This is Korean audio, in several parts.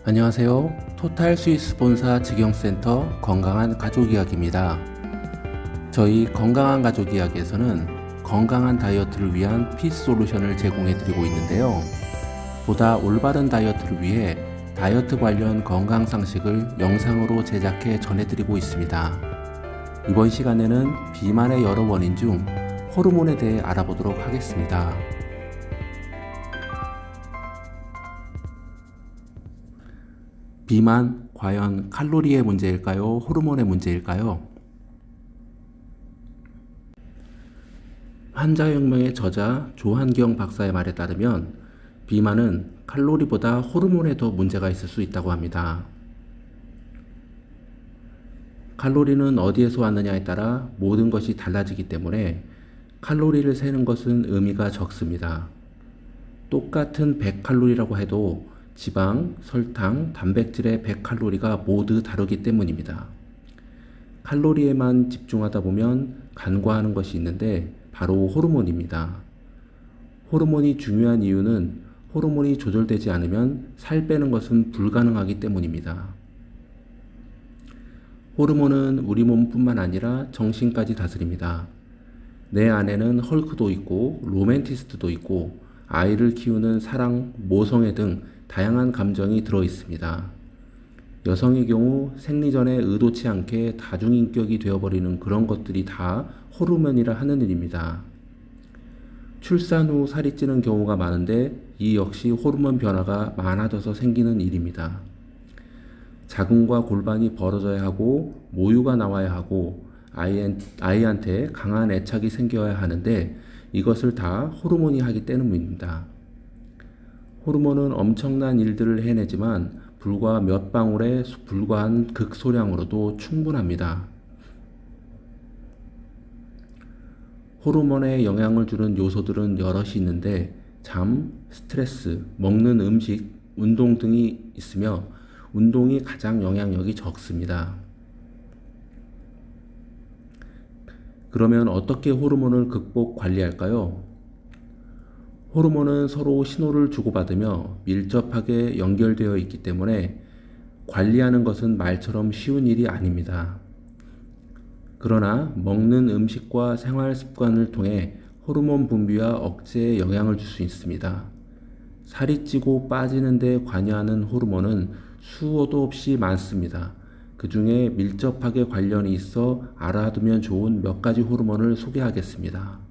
안녕하세요. 토탈 스위스 본사 직영센터 건강한 가족 이야기입니다. 저희 건강한 가족 이야기에서는 건강한 다이어트를 위한 피스 솔루션을 제공해 드리고 있는데요. 보다 올바른 다이어트를 위해 다이어트 관련 건강 상식을 영상으로 제작해 전해드리고 있습니다. 이번 시간에는 비만의 여러 원인 중 호르몬에 대해 알아보도록 하겠습니다. 비만, 과연 칼로리의 문제일까요? 호르몬의 문제일까요? 환자혁명의 저자 조한경 박사의 말에 따르면 비만은 칼로리보다 호르몬에 더 문제가 있을 수 있다고 합니다. 칼로리는 어디에서 왔느냐에 따라 모든 것이 달라지기 때문에 칼로리를 세는 것은 의미가 적습니다. 똑같은 100칼로리라고 해도 지방, 설탕, 단백질의 100칼로리가 모두 다르기 때문입니다. 칼로리에만 집중하다 보면 간과하는 것이 있는데 바로 호르몬입니다. 호르몬이 중요한 이유는 호르몬이 조절되지 않으면 살 빼는 것은 불가능하기 때문입니다. 호르몬은 우리 몸뿐만 아니라 정신까지 다스립니다. 내 안에는 헐크도 있고 로맨티스트도 있고 아이를 키우는 사랑, 모성애 등 다양한 감정이 들어 있습니다. 여성의 경우 생리 전에 의도치 않게 다중인격이 되어버리는 그런 것들이 다 호르몬이라 하는 일입니다. 출산 후 살이 찌는 경우가 많은데 이 역시 호르몬 변화가 많아져서 생기는 일입니다. 자궁과 골반이 벌어져야 하고 모유가 나와야 하고 아이한테 강한 애착이 생겨야 하는데 이것을 다 호르몬이 하기 때문입니다. 호르몬은 엄청난 일들을 해내지만 불과 몇 방울에 불과한 극소량으로도 충분합니다. 호르몬에 영향을 주는 요소들은 여럿이 있는데 잠, 스트레스, 먹는 음식, 운동 등이 있으며 운동이 가장 영향력이 적습니다. 그러면 어떻게 호르몬을 극복 관리할까요? 호르몬은 서로 신호를 주고받으며 밀접하게 연결되어 있기 때문에 관리하는 것은 말처럼 쉬운 일이 아닙니다. 그러나 먹는 음식과 생활 습관을 통해 호르몬 분비와 억제에 영향을 줄 수 있습니다. 살이 찌고 빠지는 데 관여하는 호르몬은 수도 없이 많습니다. 그 중에 밀접하게 관련이 있어 알아두면 좋은 몇 가지 호르몬을 소개하겠습니다.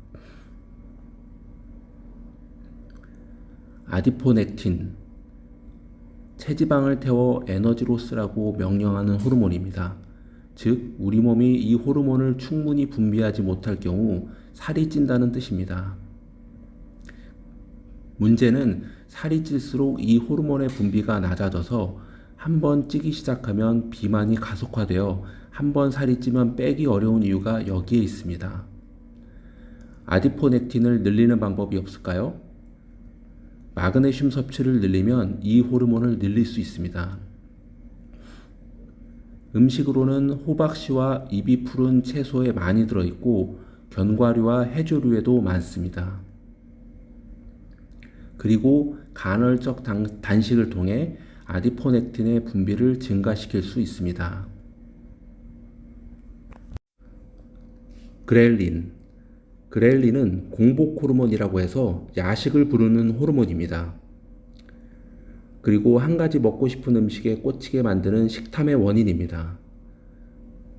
아디포넥틴, 체지방을 태워 에너지로 쓰라고 명령하는 호르몬입니다. 즉, 우리 몸이 이 호르몬을 충분히 분비하지 못할 경우 살이 찐다는 뜻입니다. 문제는 살이 찔수록 이 호르몬의 분비가 낮아져서 한번 찌기 시작하면 비만이 가속화되어 한번 살이 찌면 빼기 어려운 이유가 여기에 있습니다. 아디포넥틴을 늘리는 방법이 없을까요? 마그네슘 섭취를 늘리면 이 호르몬을 늘릴 수 있습니다. 음식으로는 호박씨와 잎이 푸른 채소에 많이 들어있고 견과류와 해조류에도 많습니다. 그리고 간헐적 단식을 통해 아디포넥틴의 분비를 증가시킬 수 있습니다. 그렐린은 공복 호르몬이라고 해서 야식을 부르는 호르몬입니다. 그리고 한 가지 먹고 싶은 음식에 꽂히게 만드는 식탐의 원인입니다.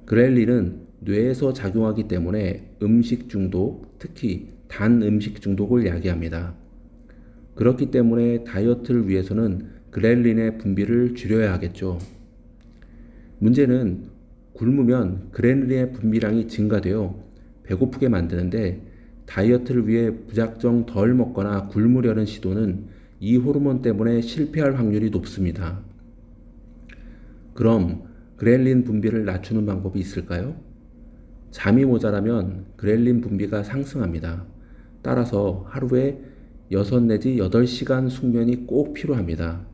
그렐린은 뇌에서 작용하기 때문에 음식 중독, 특히 단 음식 중독을 야기합니다. 그렇기 때문에 다이어트를 위해서는 그렐린의 분비를 줄여야 하겠죠. 문제는 굶으면 그렐린의 분비량이 증가되어 배고프게 만드는데 다이어트를 위해 무작정 덜 먹거나 굶으려는 시도는 이 호르몬 때문에 실패할 확률이 높습니다. 그럼 그렐린 분비를 낮추는 방법이 있을까요? 잠이 모자라면 그렐린 분비가 상승합니다. 따라서 하루에 6 내지 8시간 숙면이 꼭 필요합니다.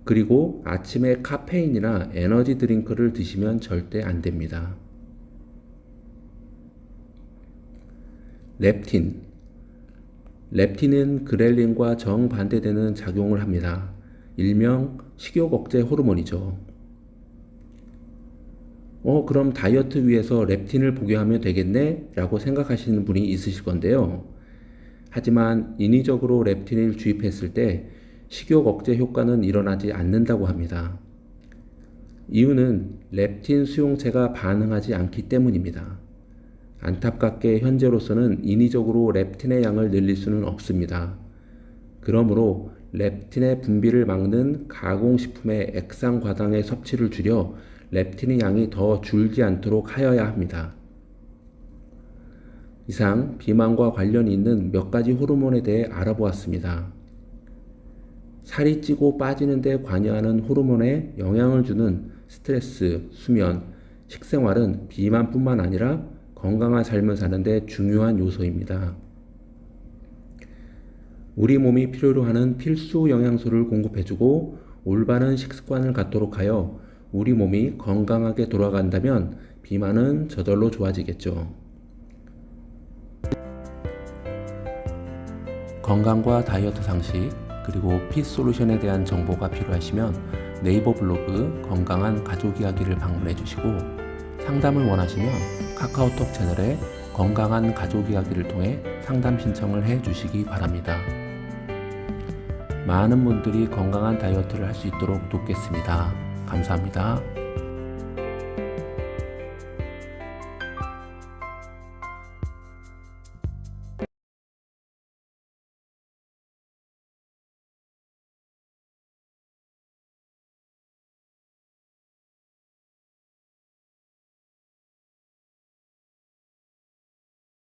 그리고 아침에 카페인이나 에너지 드링크를 드시면 절대 안 됩니다. 렙틴, 렙틴은 그렐린과 정반대되는 작용을 합니다. 일명 식욕 억제 호르몬이죠. 그럼 다이어트 위해서 렙틴을 복용하면 되겠네? 라고 생각하시는 분이 있으실 건데요. 하지만 인위적으로 렙틴을 주입했을 때 식욕 억제 효과는 일어나지 않는다고 합니다. 이유는 렙틴 수용체가 반응하지 않기 때문입니다. 안타깝게 현재로서는 인위적으로 렙틴의 양을 늘릴 수는 없습니다. 그러므로 렙틴의 분비를 막는 가공식품의 액상과당의 섭취를 줄여 렙틴의 양이 더 줄지 않도록 하여야 합니다. 이상 비만과 관련이 있는 몇 가지 호르몬에 대해 알아보았습니다. 살이 찌고 빠지는 데 관여하는 호르몬에 영향을 주는 스트레스, 수면, 식생활은 비만뿐만 아니라 건강한 삶을 사는 데 중요한 요소입니다. 우리 몸이 필요로 하는 필수 영양소를 공급해주고 올바른 식습관을 갖도록 하여 우리 몸이 건강하게 돌아간다면 비만은 저절로 좋아지겠죠. 건강과 다이어트 상식 그리고 핏솔루션에 대한 정보가 필요하시면 네이버 블로그 건강한 가족 이야기를 방문해 주시고 상담을 원하시면 카카오톡 채널에 건강한 가족 이야기를 통해 상담 신청을 해 주시기 바랍니다. 많은 분들이 건강한 다이어트를 할 수 있도록 돕겠습니다. 감사합니다.